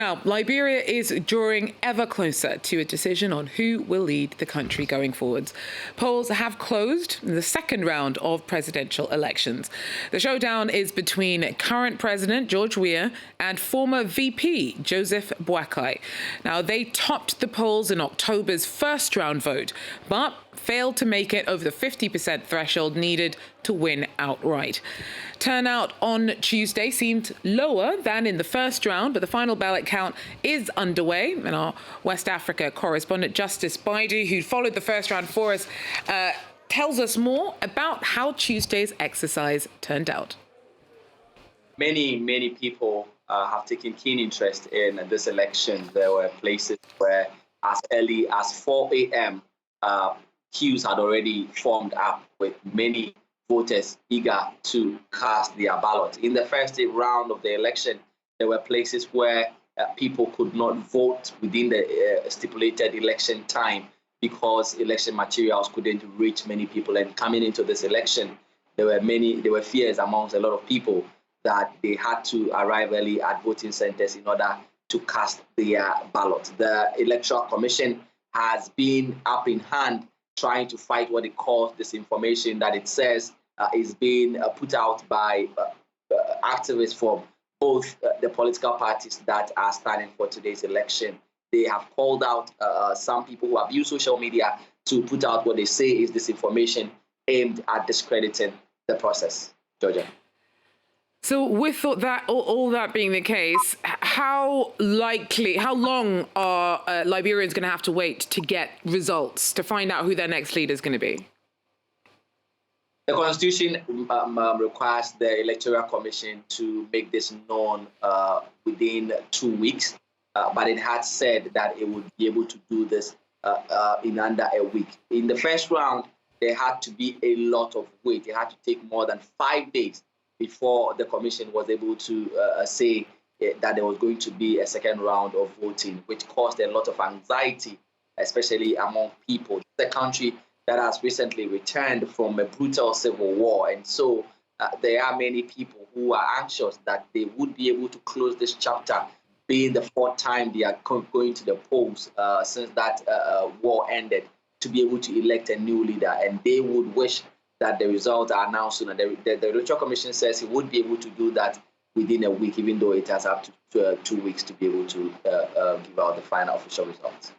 Now, Liberia is drawing ever closer to a decision on who will lead the country going forwards. Polls have closed in the second round of presidential elections. The showdown is between current President George Weah and former VP Joseph Boakai. Now, they topped the polls in October's first round vote, but failed to make it over the 50% threshold needed to win outright. Turnout on Tuesday seemed lower than in the first round, but the final ballot count is underway. And our West Africa correspondent, Justice Baidu, who followed the first round for us, tells us more about how Tuesday's exercise turned out. Many people have taken keen interest in this election. There were places where as early as 4 a.m., queues had already formed up with many voters eager to cast their ballot. In the first round of the election, there were places where people could not vote within the stipulated election time because election materials couldn't reach many people. And coming into this election, there were fears amongst a lot of people that they had to arrive early at voting centers in order to cast their ballot. The Electoral Commission has been up in hand trying to fight what it calls disinformation that it says is being put out by activists from both the political parties that are standing for today's election. They have called out some people who have used social media to put out what they say is disinformation aimed at discrediting the process. Georgia. So with all that being the case, how long are Liberians going to have to wait to get results, to find out who their next leader is going to be? The Constitution requires the Electoral Commission to make this known within 2 weeks, but it had said that it would be able to do this in under a week. In the first round, there had to be a lot of wait. It had to take more than 5 days before the commission was able to say that there was going to be a second round of voting, which caused a lot of anxiety, especially among people. The country that has recently returned from a brutal civil war. And so there are many people who are anxious that they would be able to close this chapter, being the fourth time they are going to the polls since that war ended, to be able to elect a new leader. And they would wish that the results are announced soon. And the Electoral Commission says it would be able to do that within a week, even though it has up to 2 weeks to be able to give out the final official results.